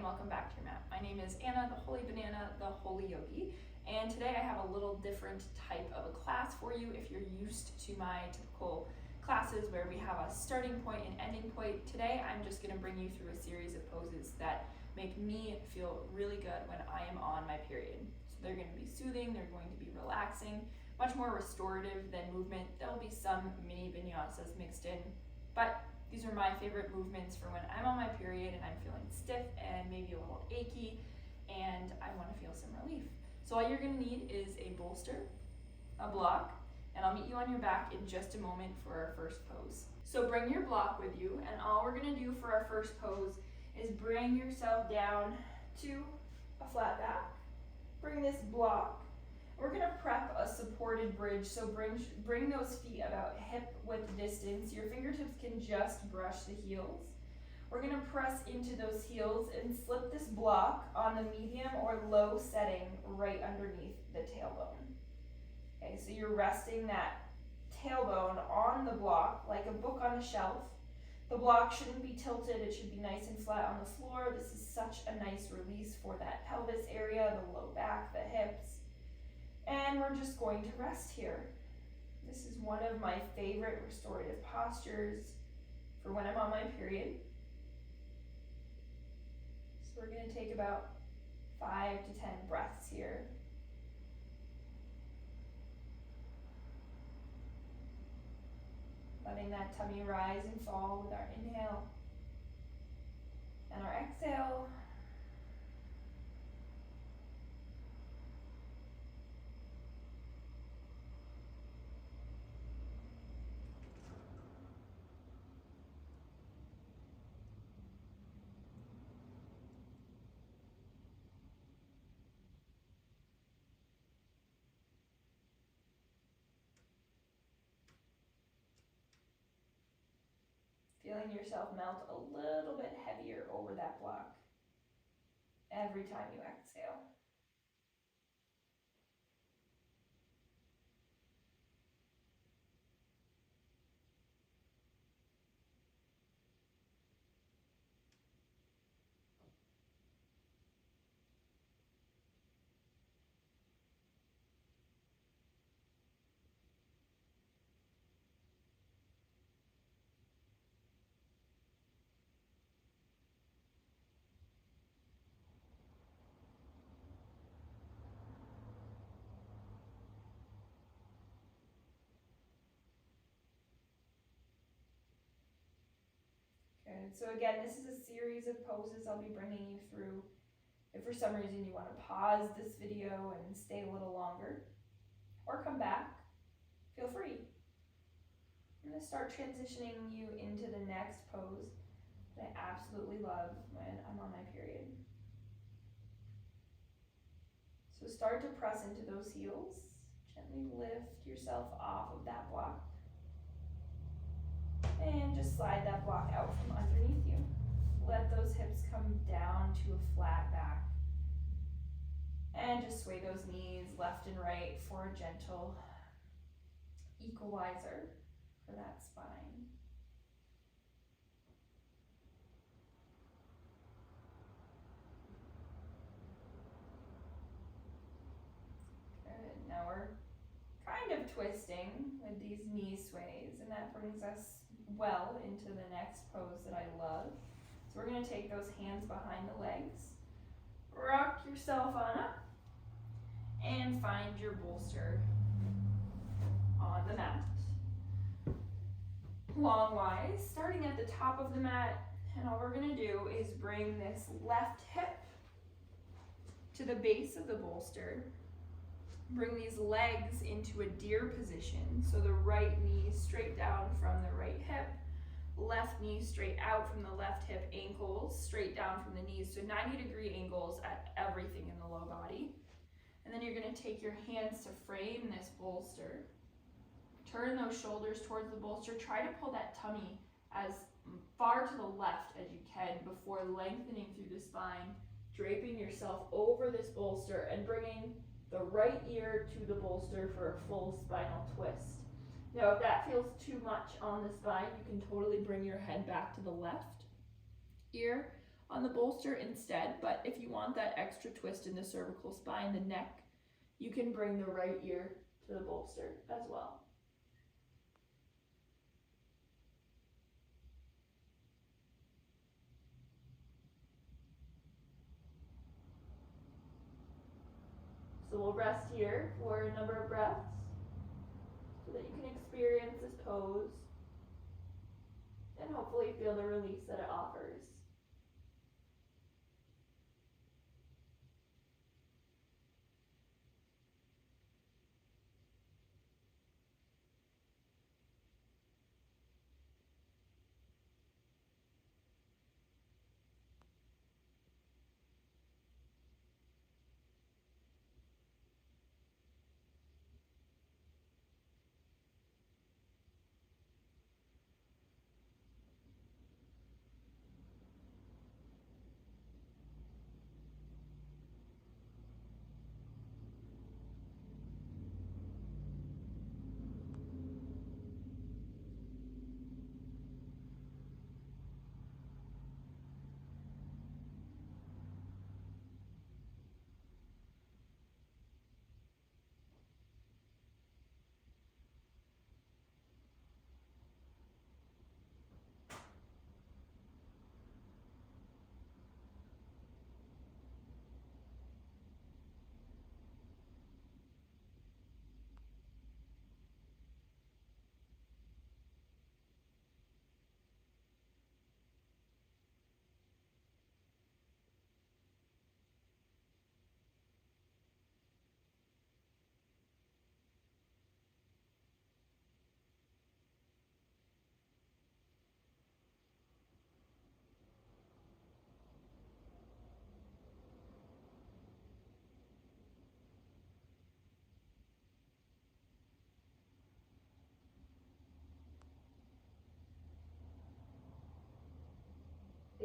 welcome back to your mat. My name is Anna, the Holy Banana, the whollyogi, and today I have a little different type of a class for you. If you're used to my typical classes where we have a starting point and ending point, today I'm just going to bring you through a series of poses that make me feel really good when I am on my period. So they're going to be soothing, they're going to be relaxing, much more restorative than movement. There'll be some mini vinyasas mixed in, but these are my favorite movements for when I'm on my period and I'm feeling stiff and maybe a little achy and I want to feel some relief. So all you're going to need is a bolster, a block, and I'll meet you on your back in just a moment for our first pose. So bring your block with you, and all we're going to do for our first pose is bring yourself down to a flat back. Bring this block. We're going to prep a supported bridge, so bring those feet about hip width distance. Your fingertips can just brush the heels. We're going to press into those heels and slip this block on the medium or low setting right underneath the tailbone. Okay, so you're resting that tailbone on the block like a book on a shelf. The block shouldn't be tilted, it should be nice and flat on the floor. This is such a nice release for that pelvis area, the low back, the hips. And we're just going to rest here. This is one of my favorite restorative postures for when I'm on my period. So we're going to take about 5 to 10 breaths here. Letting that tummy rise and fall with our inhale and our exhale. Feeling yourself melt a little bit heavier over that block every time you exhale. Good. So again, this is a series of poses I'll be bringing you through. If for some reason you want to pause this video and stay a little longer, or come back, feel free. I'm going to start transitioning you into the next pose that I absolutely love when I'm on my period. So start to press into those heels. Gently lift yourself off of that block. And just slide that block out from underneath you. Let those hips come down to a flat back. And just sway those knees left and right for a gentle equalizer for that spine. Good. Now we're kind of twisting with these knee sways, and that brings us well into the next pose that I love. So we're going to take those hands behind the legs, rock yourself on up, and find your bolster on the mat. Longwise, starting at the top of the mat, and all we're going to do is bring this left hip to the base of the bolster. Bring these legs into a deer position, so the right knee straight down from the right hip, left knee straight out from the left hip, ankles straight down from the knees, so 90-degree angles at everything in the low body. And then you're going to take your hands to frame this bolster. Turn those shoulders towards the bolster. Try to pull that tummy as far to the left as you can before lengthening through the spine, draping yourself over this bolster and bringing the right ear to the bolster for a full spinal twist. Now, if that feels too much on the spine, you can totally bring your head back to the left ear on the bolster instead, but if you want that extra twist in the cervical spine, the neck, you can bring the right ear to the bolster as well. So we'll rest here for a number of breaths so that you can experience this pose and hopefully feel the release that it offers.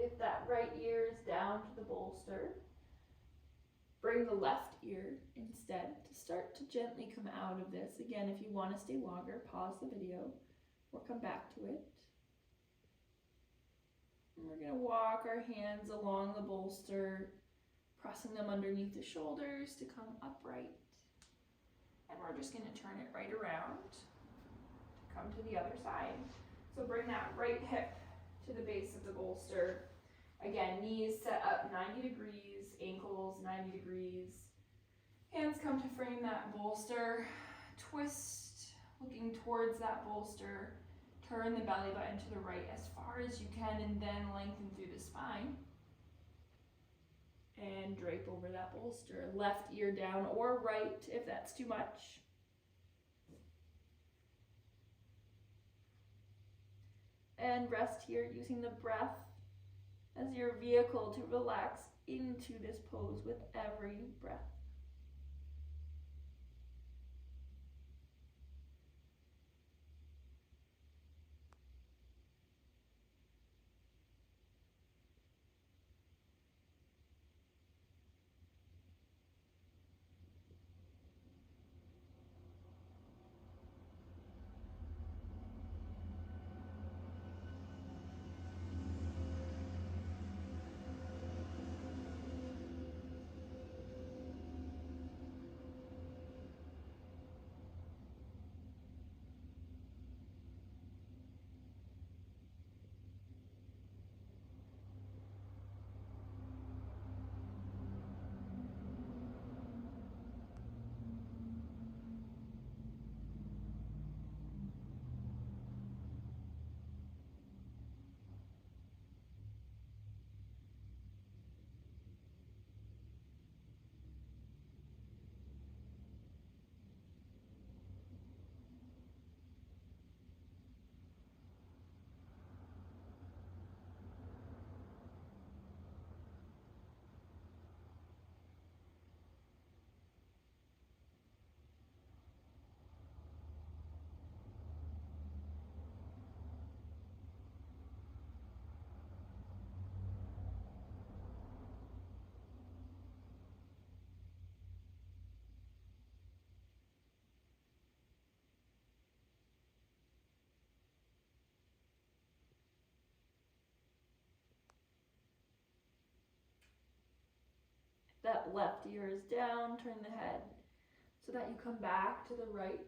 If that right ear is down to the bolster, bring the left ear instead to start to gently come out of this. Again, if you want to stay longer, pause the video or come back to it. And we're going to walk our hands along the bolster, pressing them underneath the shoulders to come upright. And we're just going to turn it right around to come to the other side. So bring that right hip to the base of the bolster. Again, knees set up 90 degrees, ankles 90 degrees. Hands come to frame that bolster. Twist, looking towards that bolster. Turn the belly button to the right as far as you can and then lengthen through the spine. And drape over that bolster. Left ear down or right if that's too much. And rest here using the breath as your vehicle to relax into this pose with every breath. that left ear is down, turn the head so that you come back to the right.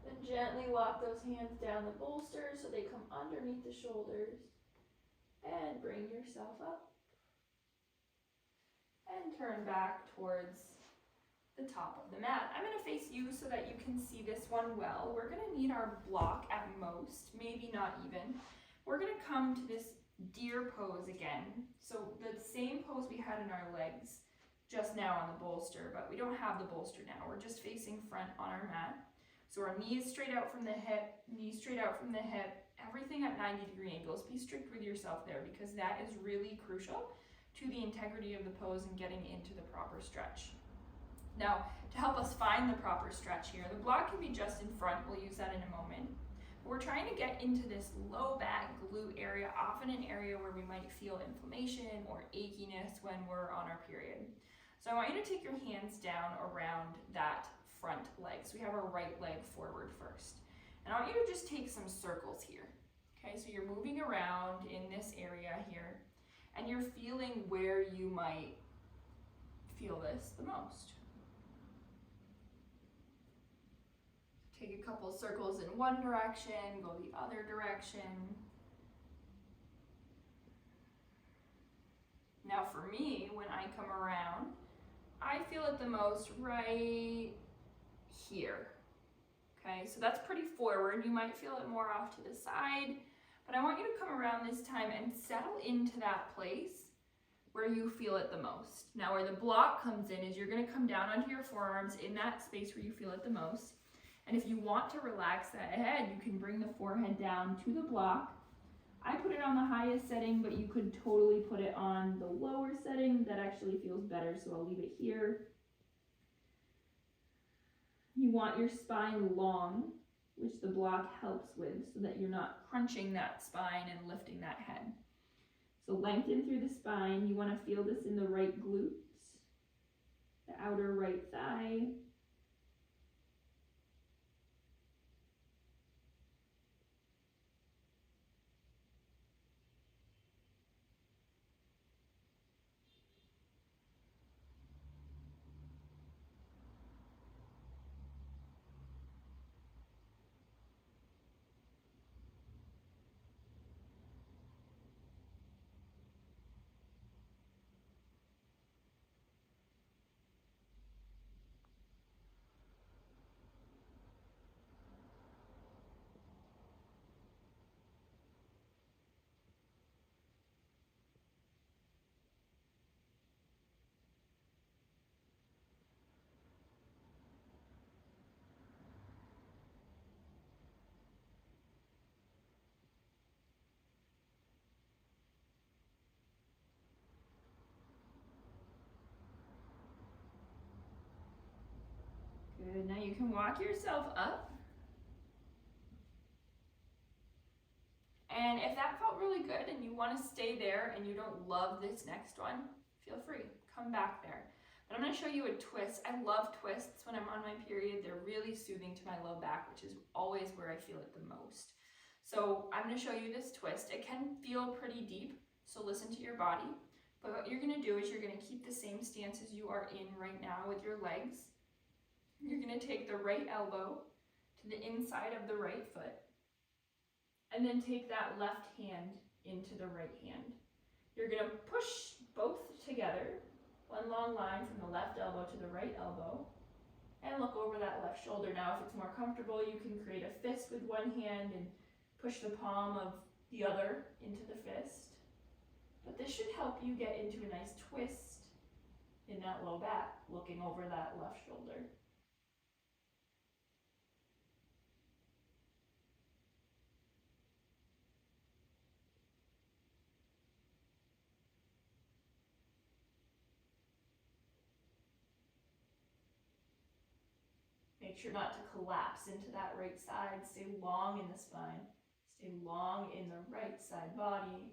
Then gently walk those hands down the bolster so they come underneath the shoulders. And bring yourself up. And turn back towards the top of the mat. I'm going to face you so that you can see this one well. We're going to need our block at most, maybe not even. We're going to come to this deer pose again. So the same pose we had in our legs just now on the bolster, but we don't have the bolster now. We're just facing front on our mat. So our knees straight out from the hip, knees straight out from the hip, everything at 90-degree angles. Be strict with yourself there because that is really crucial to the integrity of the pose and getting into the proper stretch. Now, to help us find the proper stretch here, the block can be just in front. We'll use that in a moment. But we're trying to get into this low back glute area, often an area where we might feel inflammation or achiness when we're on our period. So I want you to take your hands down around that front leg. So we have our right leg forward first. And I want you to just take some circles here. Okay, so you're moving around in this area here, and you're feeling where you might feel this the most. Take a couple circles in one direction, go the other direction. Now for me, when I come around, I feel it the most right here. Okay, so that's pretty forward. You might feel it more off to the side, but I want you to come around this time and settle into that place where you feel it the most. Now where the block comes in is you're going to come down onto your forearms in that space where you feel it the most. And if you want to relax that head, you can bring the forehead down to the block. I put it on the highest setting, but you could totally put it on the lower setting. That actually feels better, so I'll leave it here. You want your spine long, which the block helps with, so that you're not crunching that spine and lifting that head. So lengthen through the spine. You want to feel this in the right glutes, the outer right thigh. Good, now you can walk yourself up. And if that felt really good and you want to stay there and you don't love this next one, feel free, come back there. But I'm going to show you a twist. I love twists when I'm on my period. They're really soothing to my low back, which is always where I feel it the most. So I'm going to show you this twist. It can feel pretty deep, so listen to your body. But what you're going to do is you're going to keep the same stance as you are in right now with your legs. You're going to take the right elbow to the inside of the right foot, and then take that left hand into the right hand. You're going to push both together, one long line from the left elbow to the right elbow, and look over that left shoulder. Now, if it's more comfortable, you can create a fist with one hand and push the palm of the other into the fist. But this should help you get into a nice twist in that low back, looking over that left shoulder. Make sure not to collapse into that right side. Stay long in the spine. Stay long in the right side body.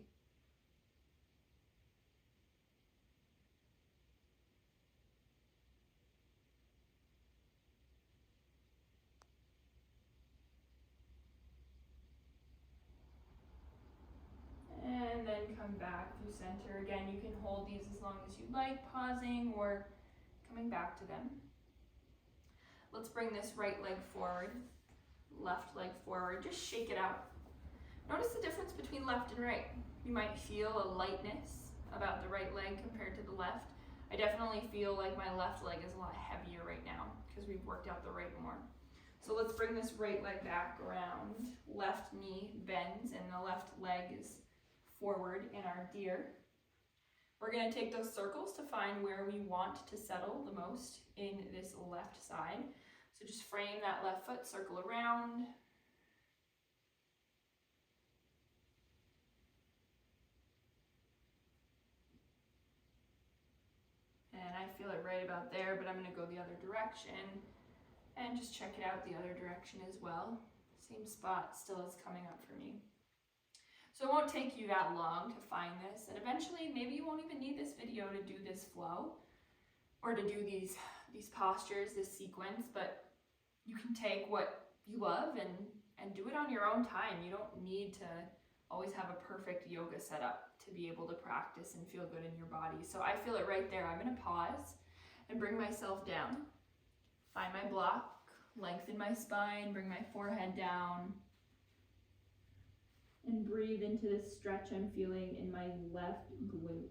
center. Again, you can hold these as long as you like, pausing or coming back to them. Let's bring this right leg forward, left leg forward. Just shake it out. Notice the difference between left and right. You might feel a lightness about the right leg compared to the left. I definitely feel like my left leg is a lot heavier right now because we've worked out the right more. So let's bring this right leg back around. Left knee bends and the left leg is forward in our deer. We're going to take those circles to find where we want to settle the most in this left side. So just frame that left foot, circle around. And I feel it right about there, but I'm going to go the other direction and just check it out the other direction as well. Same spot still is coming up for me. So it won't take you that long to find this, and eventually maybe you won't even need this video to do this flow or to do these postures, this sequence, but you can take what you love and do it on your own time. You don't need to always have a perfect yoga setup to be able to practice and feel good in your body. So I feel it right there. I'm going to pause and bring myself down. Find my block, lengthen my spine, bring my forehead down, and breathe into this stretch I'm feeling in my left glute.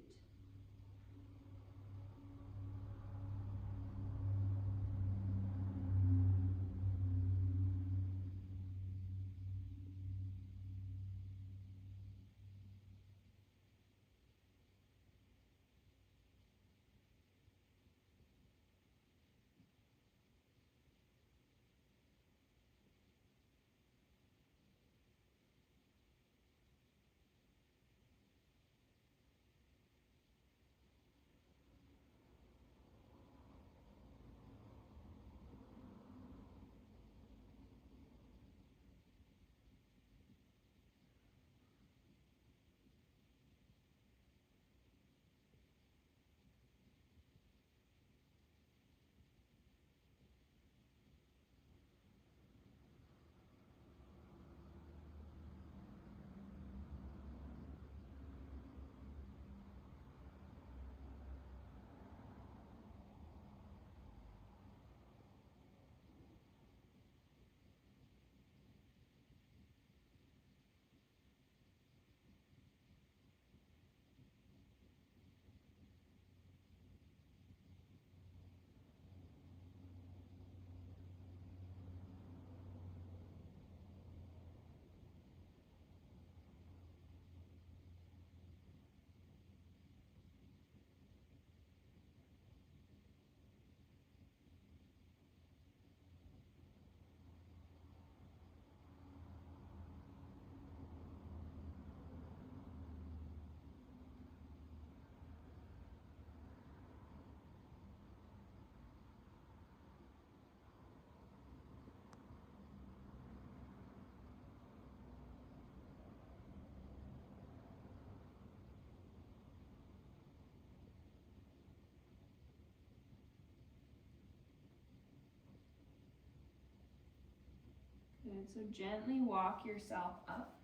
Good, so gently walk yourself up.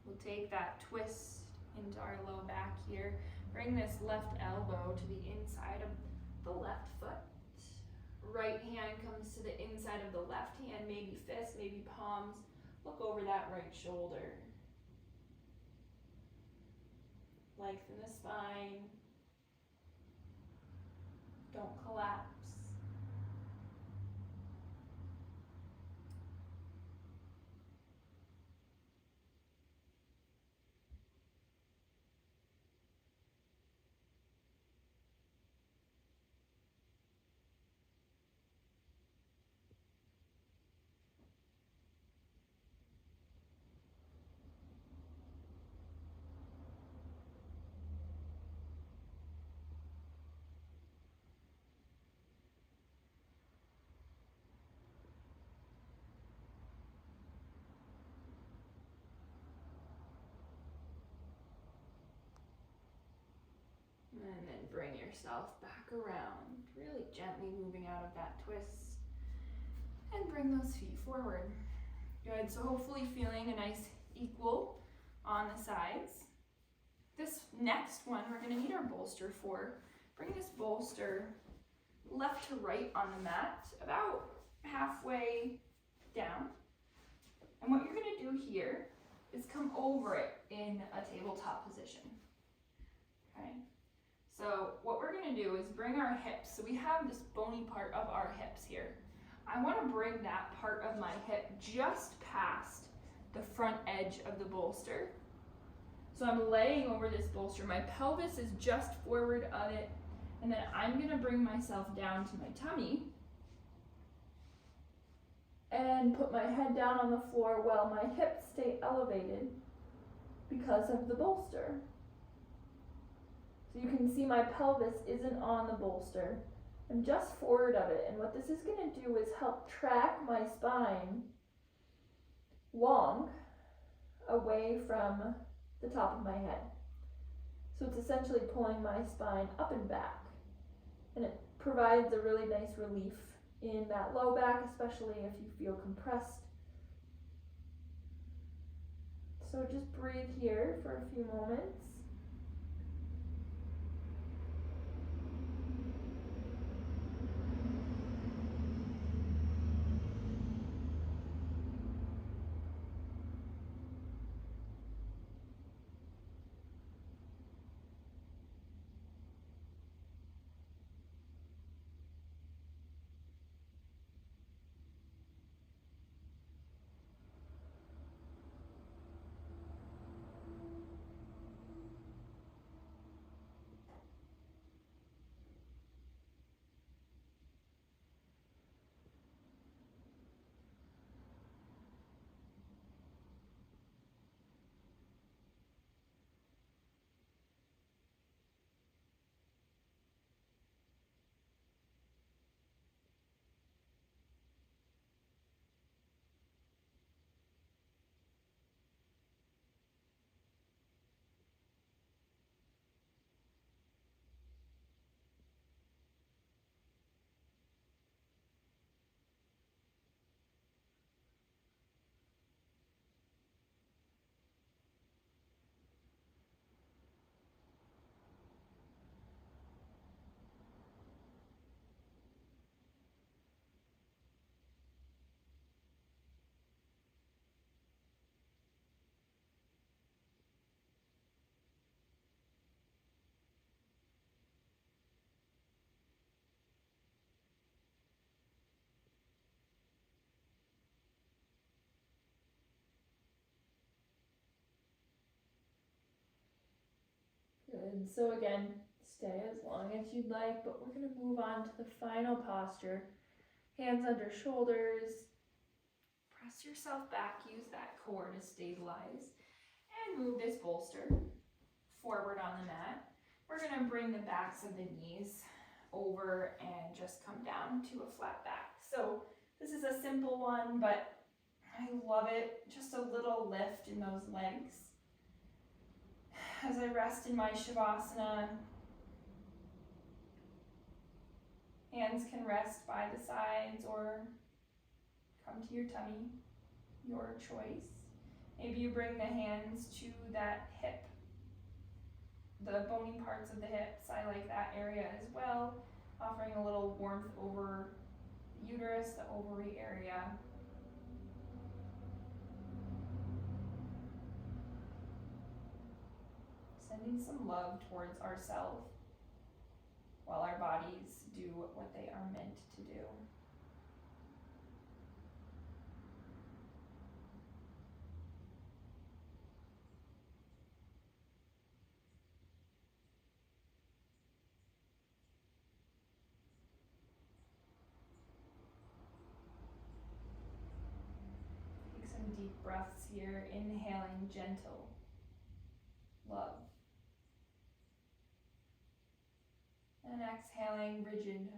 We'll take that twist into our low back here. Bring this left elbow to the inside of the left foot. Right hand comes to the inside of the left hand, maybe fist, maybe palms. Look over that right shoulder. Lengthen the spine. Don't collapse. And then bring yourself back around, really gently moving out of that twist. And bring those feet forward. Good, so hopefully feeling a nice equal on the sides. This next one we're going to need our bolster for. Bring this bolster left to right on the mat, about halfway down. And what you're going to do here is come over it in a tabletop position. Okay? So what we're going to do is bring our hips. So we have this bony part of our hips here. I want to bring that part of my hip just past the front edge of the bolster. So I'm laying over this bolster. My pelvis is just forward of it. And then I'm going to bring myself down to my tummy and put my head down on the floor while my hips stay elevated because of the bolster. So you can see my pelvis isn't on the bolster. I'm just forward of it. And what this is going to do is help track my spine long away from the top of my head. So it's essentially pulling my spine up and back. And it provides a really nice relief in that low back, especially if you feel compressed. So just breathe here for a few moments. Good. So again, stay as long as you'd like, but we're going to move on to the final posture. Hands under shoulders. Press yourself back. Use that core to stabilize. And move this bolster forward on the mat. We're going to bring the backs of the knees over and just come down to a flat back. So this is a simple one, but I love it. Just a little lift in those legs. As I rest in my Shavasana, hands can rest by the sides or come to your tummy, your choice. Maybe you bring the hands to that hip, the bony parts of the hips. I like that area as well, offering a little warmth over the uterus, the ovary area. Sending some love towards ourselves while our bodies do what they are meant to do. Take some deep breaths here, inhaling gentle love. And exhaling rigid,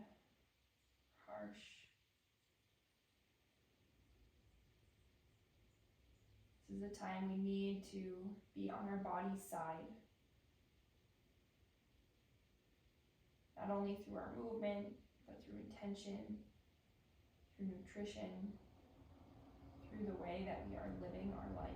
harsh. This is a time we need to be on our body's side. Not only through our movement, but through intention, through nutrition, through the way that we are living our life.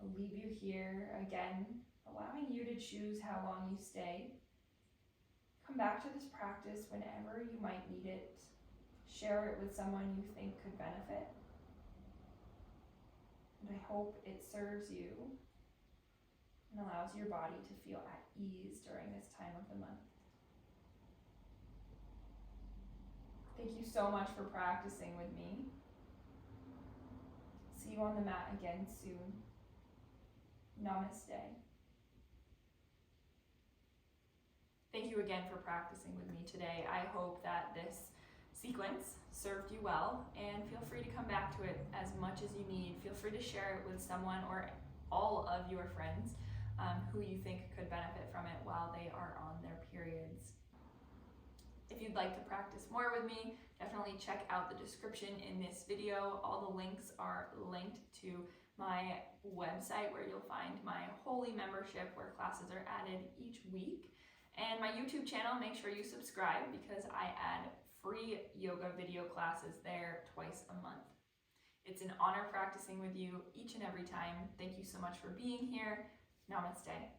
I'll leave you here again, allowing you to choose how long you stay. Come back to this practice whenever you might need it. Share it with someone you think could benefit. And I hope it serves you and allows your body to feel at ease during this time of the month. Thank you so much for practicing with me. See you on the mat again soon. Namaste. Thank you again for practicing with me today. I hope that this sequence served you well, and feel free to come back to it as much as you need. Feel free to share it with someone or all of your friends who you think could benefit from it while they are on their periods. If you'd like to practice more with me, definitely check out the description in this video. All the links are linked to my website where you'll find my Holy membership where classes are added each week. And my YouTube channel, make sure you subscribe because I add free yoga video classes there twice a month. It's an honor practicing with you each and every time. Thank you so much for being here. Namaste.